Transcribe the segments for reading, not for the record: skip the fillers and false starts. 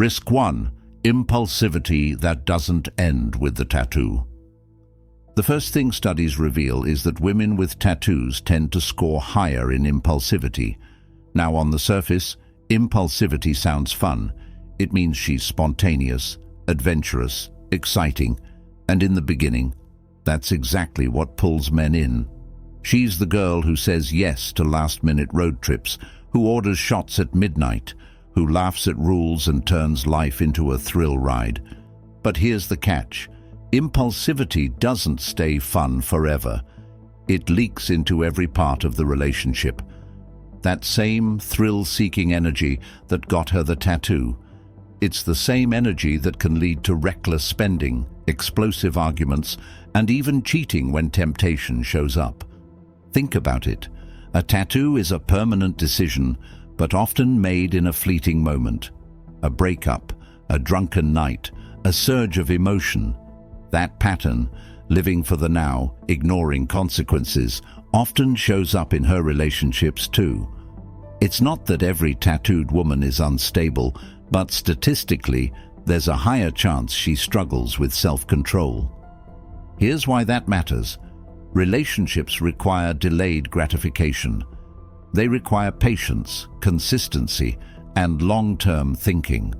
Risk 1. Impulsivity that doesn't end with the tattoo. The first thing studies reveal is that women with tattoos tend to score higher in impulsivity. Now, on the surface, impulsivity sounds fun. It means she's spontaneous, adventurous, exciting, and in the beginning, that's exactly what pulls men in. She's the girl who says yes to last-minute road trips, who orders shots at midnight, who laughs at rules and turns life into a thrill ride. But here's the catch. Impulsivity doesn't stay fun forever. It leaks into every part of the relationship. That same thrill-seeking energy that got her the tattoo. It's the same energy that can lead to reckless spending, explosive arguments, and even cheating when temptation shows up. Think about it. A tattoo is a permanent decision, but often made in a fleeting moment. A breakup, a drunken night, a surge of emotion. That pattern, living for the now, ignoring consequences, often shows up in her relationships too. It's not that every tattooed woman is unstable, but statistically, there's a higher chance she struggles with self-control. Here's why that matters. Relationships require delayed gratification. They require patience, consistency, and long-term thinking.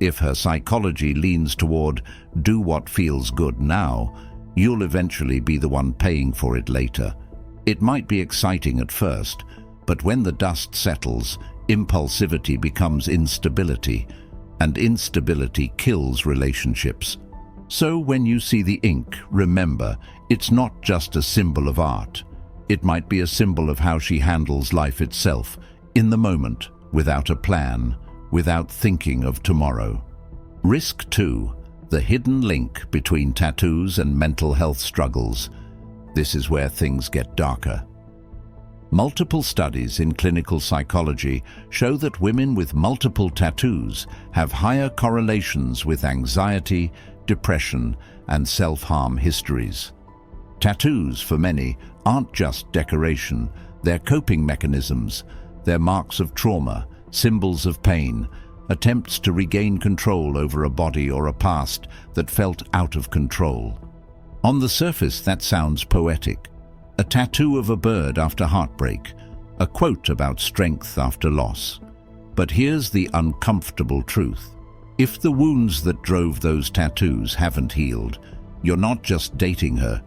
If her psychology leans toward do what feels good now, you'll eventually be the one paying for it later. It might be exciting at first, but when the dust settles, impulsivity becomes instability, and instability kills relationships. So when you see the ink, remember, it's not just a symbol of art. It might be a symbol of how she handles life itself, in the moment, without a plan, without thinking of tomorrow. Risk 2. The hidden link between tattoos and mental health struggles. This is where things get darker. Multiple studies in clinical psychology show that women with multiple tattoos have higher correlations with anxiety, depression, and self-harm histories. Tattoos, for many, aren't just decoration. They're coping mechanisms. They're marks of trauma, symbols of pain, attempts to regain control over a body or a past that felt out of control. On the surface, that sounds poetic. A tattoo of a bird after heartbreak, a quote about strength after loss. But here's the uncomfortable truth. If the wounds that drove those tattoos haven't healed, you're not just dating her,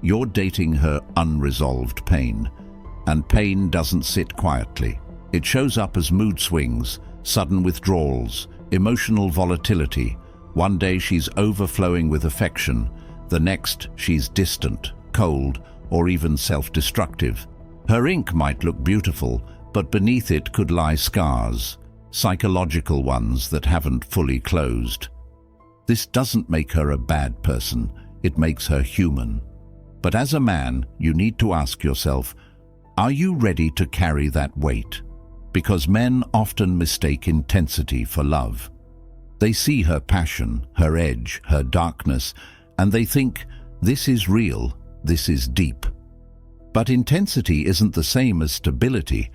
you're dating her unresolved pain. And pain doesn't sit quietly. It shows up as mood swings, sudden withdrawals, emotional volatility. One day she's overflowing with affection, the next she's distant, cold, or even self-destructive. Her ink might look beautiful, but beneath it could lie scars, psychological ones that haven't fully closed. This doesn't make her a bad person, it makes her human. But as a man, you need to ask yourself, are you ready to carry that weight? Because men often mistake intensity for love. They see her passion, her edge, her darkness, and they think, this is real, this is deep. But intensity isn't the same as stability,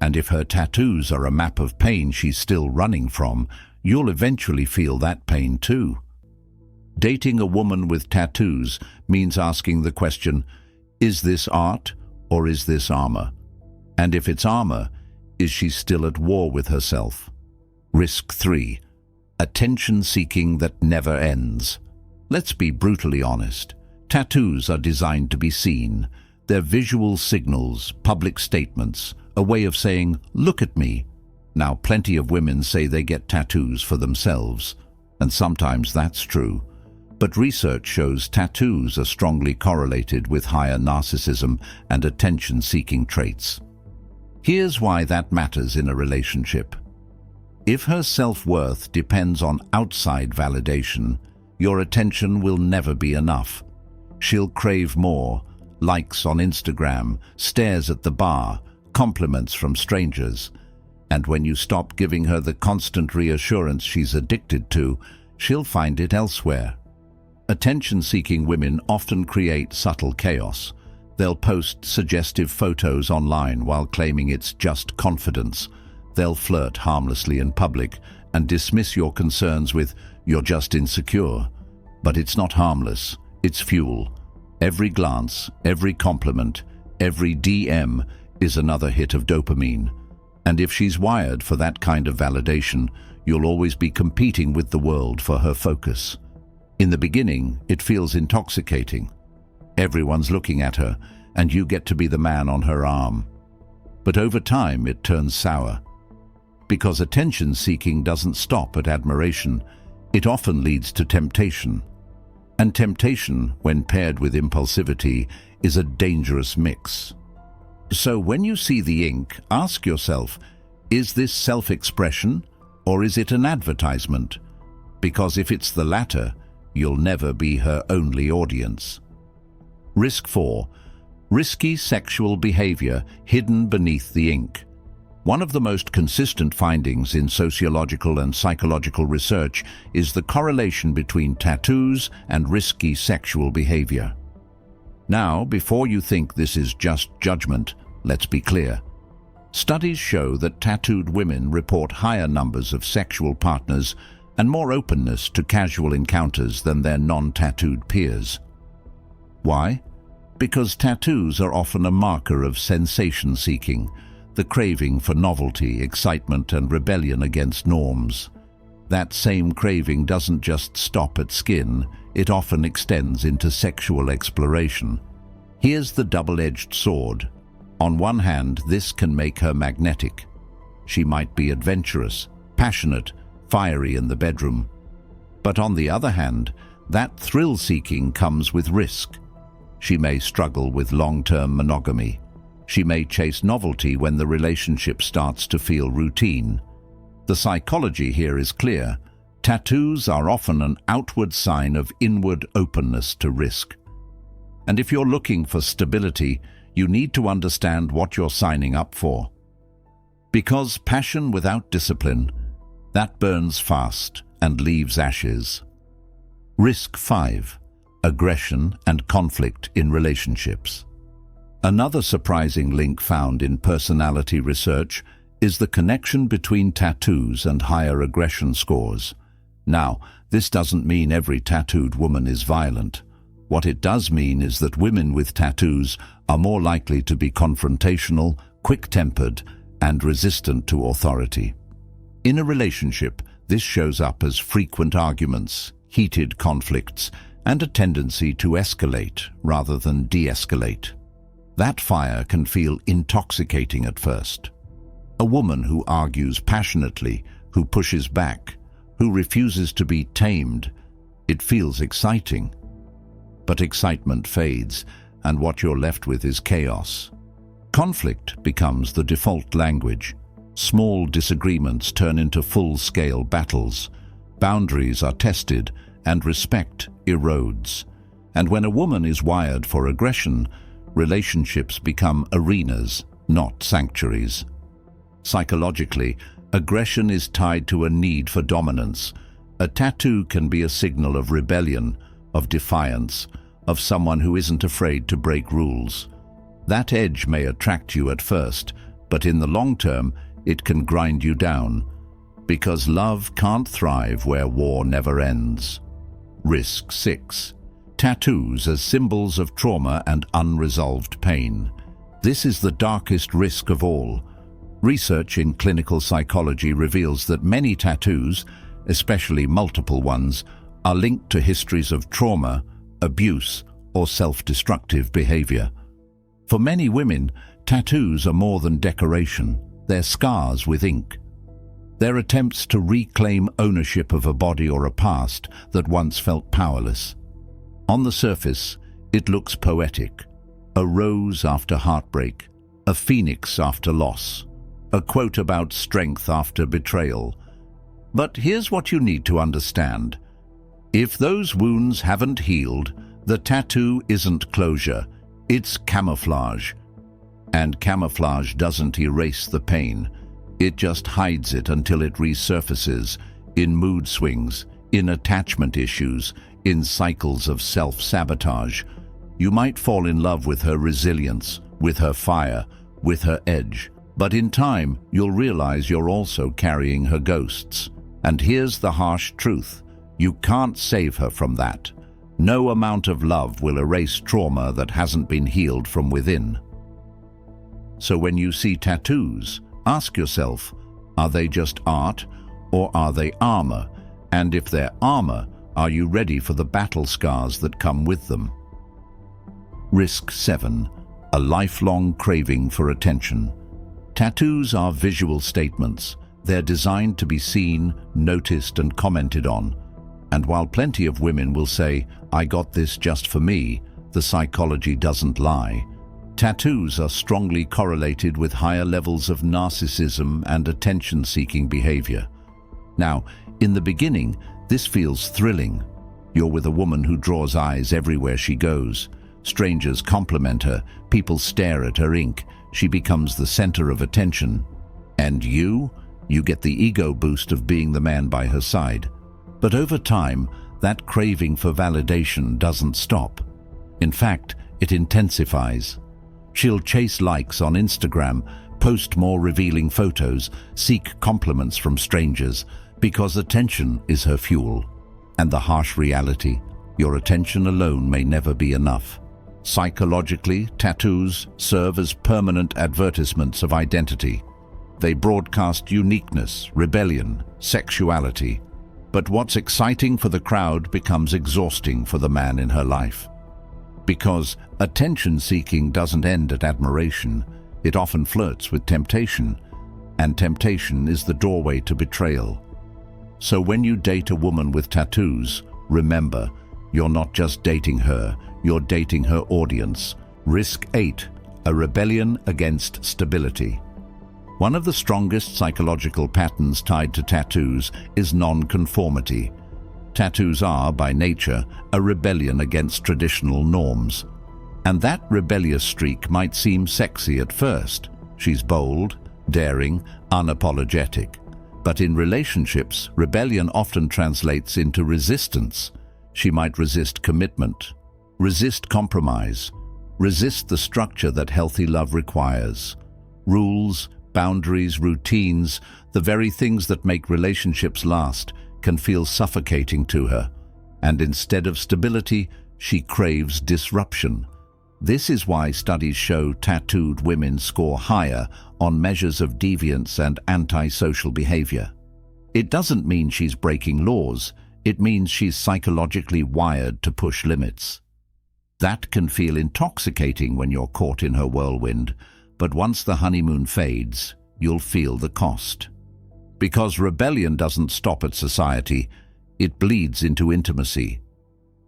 and if her tattoos are a map of pain she's still running from, you'll eventually feel that pain too. Dating a woman with tattoos means asking the question, is this art or is this armor? And if it's armor, is she still at war with herself? Risk 3. Attention-seeking that never ends. Let's be brutally honest. Tattoos are designed to be seen. They're visual signals, public statements, a way of saying, look at me. Now, plenty of women say they get tattoos for themselves, and sometimes that's true. But research shows tattoos are strongly correlated with higher narcissism and attention-seeking traits. Here's why that matters in a relationship. If her self-worth depends on outside validation, your attention will never be enough. She'll crave more, likes on Instagram, stares at the bar, compliments from strangers. And when you stop giving her the constant reassurance she's addicted to, she'll find it elsewhere. Attention-seeking women often create subtle chaos. They'll post suggestive photos online while claiming it's just confidence. They'll flirt harmlessly in public and dismiss your concerns with, "You're just insecure." But it's not harmless, it's fuel. Every glance, every compliment, every DM is another hit of dopamine. And if she's wired for that kind of validation, you'll always be competing with the world for her focus. In the beginning, it feels intoxicating. Everyone's looking at her, and you get to be the man on her arm. But over time, it turns sour. Because attention-seeking doesn't stop at admiration, it often leads to temptation. And temptation, when paired with impulsivity, is a dangerous mix. So when you see the ink, ask yourself, is this self-expression or is it an advertisement? Because if it's the latter, you'll never be her only audience. Risk 4. Risky sexual behavior hidden beneath the ink. One of the most consistent findings in sociological and psychological research is the correlation between tattoos and risky sexual behavior. Now, before you think this is just judgment, let's be clear. Studies show that tattooed women report higher numbers of sexual partners and more openness to casual encounters than their non-tattooed peers. Why? Because tattoos are often a marker of sensation-seeking, the craving for novelty, excitement, and rebellion against norms. That same craving doesn't just stop at skin, it often extends into sexual exploration. Here's the double-edged sword. On one hand, this can make her magnetic. She might be adventurous, passionate, fiery in the bedroom. But on the other hand, that thrill-seeking comes with risk. She may struggle with long-term monogamy. She may chase novelty when the relationship starts to feel routine. The psychology here is clear. Tattoos are often an outward sign of inward openness to risk. And if you're looking for stability, you need to understand what you're signing up for. Because passion without discipline, that burns fast and leaves ashes. Risk 5. Aggression and conflict in relationships. Another surprising link found in personality research is the connection between tattoos and higher aggression scores. Now, this doesn't mean every tattooed woman is violent. What it does mean is that women with tattoos are more likely to be confrontational, quick-tempered, and resistant to authority. In a relationship, this shows up as frequent arguments, heated conflicts, and a tendency to escalate rather than de-escalate. That fire can feel intoxicating at first. A woman who argues passionately, who pushes back, who refuses to be tamed, it feels exciting. But excitement fades, and what you're left with is chaos. Conflict becomes the default language. Small disagreements turn into full-scale battles. Boundaries are tested, and respect erodes. And when a woman is wired for aggression, relationships become arenas, not sanctuaries. Psychologically, aggression is tied to a need for dominance. A tattoo can be a signal of rebellion, of defiance, of someone who isn't afraid to break rules. That edge may attract you at first, but in the long term, it can grind you down. Because love can't thrive where war never ends. Risk 6. Tattoos as symbols of trauma and unresolved pain. This is the darkest risk of all. Research in clinical psychology reveals that many tattoos, especially multiple ones, are linked to histories of trauma, abuse, or self-destructive behavior. For many women, tattoos are more than decoration. They're scars with ink. They're attempts to reclaim ownership of a body or a past that once felt powerless. On the surface, it looks poetic. A rose after heartbreak, a phoenix after loss, a quote about strength after betrayal. But here's what you need to understand. If those wounds haven't healed, the tattoo isn't closure, it's camouflage. And camouflage doesn't erase the pain. It just hides it until it resurfaces in mood swings, in attachment issues, in cycles of self-sabotage. You might fall in love with her resilience, with her fire, with her edge. But in time, you'll realize you're also carrying her ghosts. And here's the harsh truth. You can't save her from that. No amount of love will erase trauma that hasn't been healed from within. So when you see tattoos, ask yourself, are they just art or are they armor? And if they're armor, are you ready for the battle scars that come with them? Risk 7. A lifelong craving for attention. Tattoos are visual statements. They're designed to be seen, noticed, and commented on. And while plenty of women will say, "I got this just for me," the psychology doesn't lie. Tattoos are strongly correlated with higher levels of narcissism and attention-seeking behavior. Now, in the beginning, this feels thrilling. You're with a woman who draws eyes everywhere she goes. Strangers compliment her, people stare at her ink, she becomes the center of attention. And you get the ego boost of being the man by her side. But over time, that craving for validation doesn't stop. In fact, it intensifies. She'll chase likes on Instagram, post more revealing photos, seek compliments from strangers, because attention is her fuel. And the harsh reality, your attention alone may never be enough. Psychologically, tattoos serve as permanent advertisements of identity. They broadcast uniqueness, rebellion, sexuality. But what's exciting for the crowd becomes exhausting for the man in her life. Because attention-seeking doesn't end at admiration, it often flirts with temptation, and temptation is the doorway to betrayal. So when you date a woman with tattoos, remember, you're not just dating her, you're dating her audience. Risk 8. A rebellion against stability. One of the strongest psychological patterns tied to tattoos is non-conformity. Tattoos are, by nature, a rebellion against traditional norms. And that rebellious streak might seem sexy at first. She's bold, daring, unapologetic. But in relationships, rebellion often translates into resistance. She might resist commitment, resist compromise, resist the structure that healthy love requires. Rules, boundaries, routines, the very things that make relationships last, can feel suffocating to her. And instead of stability, she craves disruption. This is why studies show tattooed women score higher on measures of deviance and antisocial behavior. It doesn't mean she's breaking laws, it means she's psychologically wired to push limits. That can feel intoxicating when you're caught in her whirlwind, but once the honeymoon fades, you'll feel the cost. Because rebellion doesn't stop at society, it bleeds into intimacy.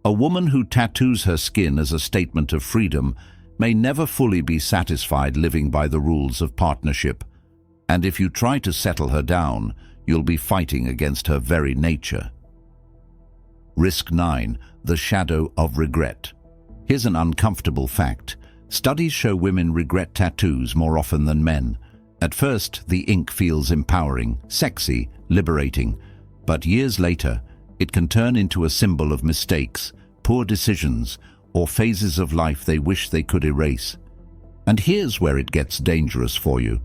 A woman who tattoos her skin as a statement of freedom may never fully be satisfied living by the rules of partnership. And if you try to settle her down, you'll be fighting against her very nature. Risk 9. The shadow of regret. Here's an uncomfortable fact. Studies show women regret tattoos more often than men. At first, the ink feels empowering, sexy, liberating. But years later, it can turn into a symbol of mistakes, poor decisions, or phases of life they wish they could erase. And here's where it gets dangerous for you.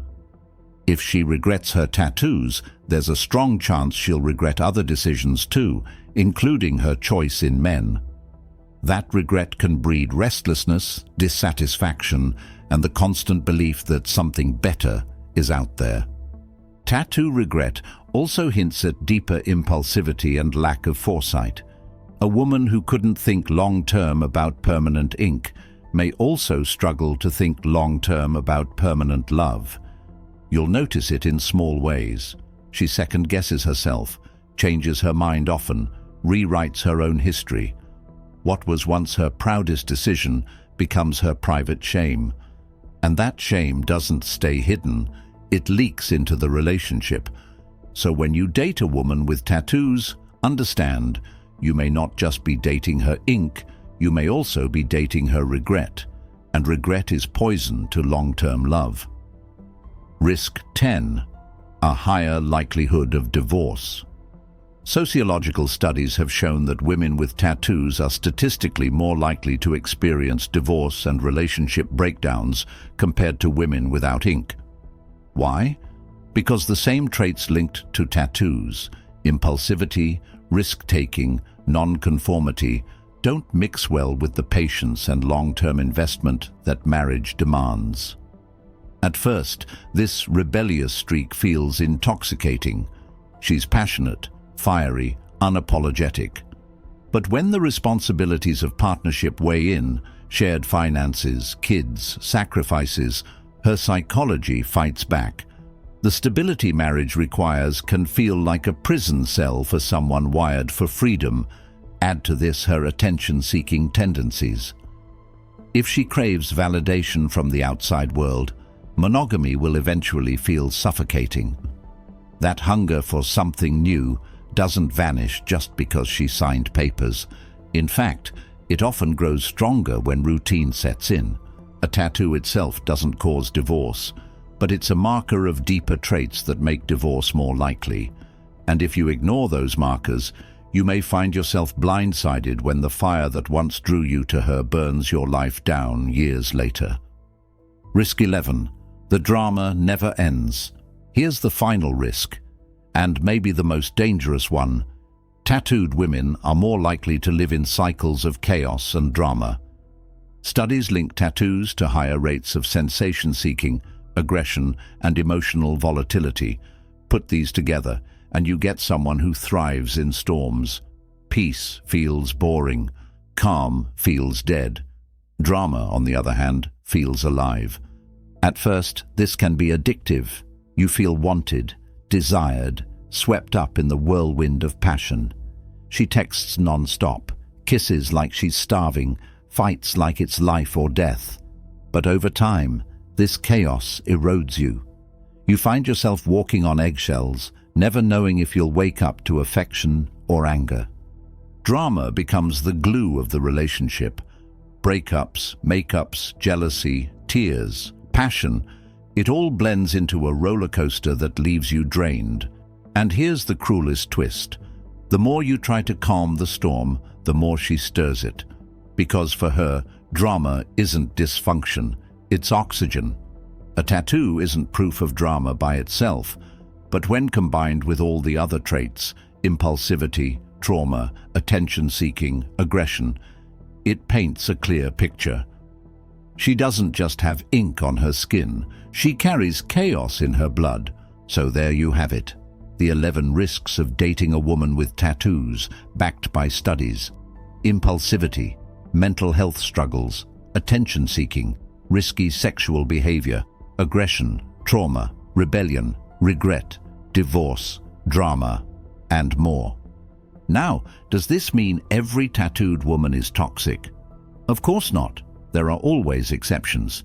If she regrets her tattoos, there's a strong chance she'll regret other decisions too, including her choice in men. That regret can breed restlessness, dissatisfaction, and the constant belief that something better is out there. Tattoo regret also hints at deeper impulsivity and lack of foresight. A woman who couldn't think long-term about permanent ink may also struggle to think long-term about permanent love. You'll notice it in small ways. She second-guesses herself, changes her mind often, rewrites her own history. What was once her proudest decision becomes her private shame. And that shame doesn't stay hidden, it leaks into the relationship. So when you date a woman with tattoos, understand, you may not just be dating her ink, you may also be dating her regret. And regret is poison to long-term love. Risk 10. A higher likelihood of divorce. Sociological studies have shown that women with tattoos are statistically more likely to experience divorce and relationship breakdowns compared to women without ink. Why? Because the same traits linked to tattoos, Impulsivity, risk-taking, non-conformity don't mix well with the patience and long-term investment that marriage demands. At first, this rebellious streak feels intoxicating. She's passionate, fiery, unapologetic. But when the responsibilities of partnership weigh in, shared finances, kids, sacrifices, her psychology fights back. The stability marriage requires can feel like a prison cell for someone wired for freedom. Add to this her attention-seeking tendencies. If she craves validation from the outside world, monogamy will eventually feel suffocating. That hunger for something new doesn't vanish just because she signed papers. In fact, it often grows stronger when routine sets in. A tattoo itself doesn't cause divorce, but it's a marker of deeper traits that make divorce more likely. And if you ignore those markers, you may find yourself blindsided when the fire that once drew you to her burns your life down years later. Risk 11. The drama never ends. Here's the final risk, and maybe the most dangerous one. Tattooed women are more likely to live in cycles of chaos and drama. Studies link tattoos to higher rates of sensation-seeking, aggression, and emotional volatility. Put these together, and you get someone who thrives in storms. Peace feels boring. Calm feels dead. Drama, on the other hand, feels alive. At first, this can be addictive. You feel wanted, desired, swept up in the whirlwind of passion. She texts non-stop, kisses like she's starving, fights like it's life or death. But over time, this chaos erodes you. You find yourself walking on eggshells, never knowing if you'll wake up to affection or anger. Drama becomes the glue of the relationship. Breakups, makeups, jealousy, tears, passion, it all blends into a roller coaster that leaves you drained. And here's the cruelest twist. The more you try to calm the storm, the more she stirs it. Because for her, drama isn't dysfunction, it's oxygen. A tattoo isn't proof of drama by itself, but when combined with all the other traits, impulsivity, trauma, attention-seeking, aggression, it paints a clear picture. She doesn't just have ink on her skin, she carries chaos in her blood. So there you have it, the 11 risks of dating a woman with tattoos, backed by studies. Impulsivity, mental health struggles, attention-seeking, risky sexual behavior, aggression, trauma, rebellion, regret, divorce, drama, and more. Now, does this mean every tattooed woman is toxic? Of course not. There are always exceptions.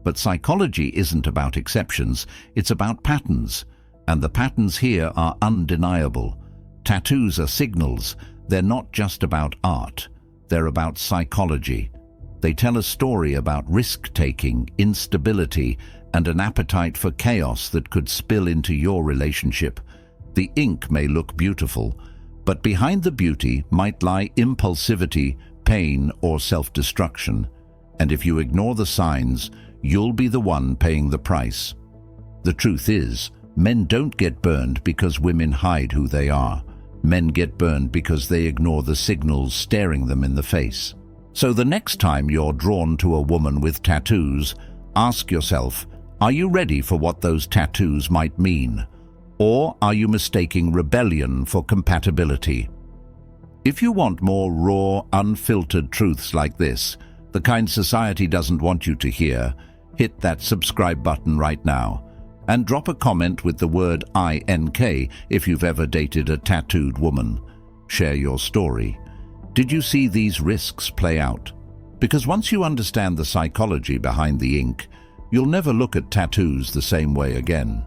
But psychology isn't about exceptions, it's about patterns. And the patterns here are undeniable. Tattoos are signals. They're not just about art. They're about psychology. They tell a story about risk-taking, instability, and an appetite for chaos that could spill into your relationship. The ink may look beautiful, but behind the beauty might lie impulsivity, pain, or self-destruction. And if you ignore the signs, you'll be the one paying the price. The truth is, men don't get burned because women hide who they are. Men get burned because they ignore the signals staring them in the face. So the next time you're drawn to a woman with tattoos, ask yourself, are you ready for what those tattoos might mean? Or are you mistaking rebellion for compatibility? If you want more raw, unfiltered truths like this, the kind society doesn't want you to hear, hit that subscribe button right now. And drop a comment with the word INK if you've ever dated a tattooed woman. Share your story. Did you see these risks play out? Because once you understand the psychology behind the ink, you'll never look at tattoos the same way again.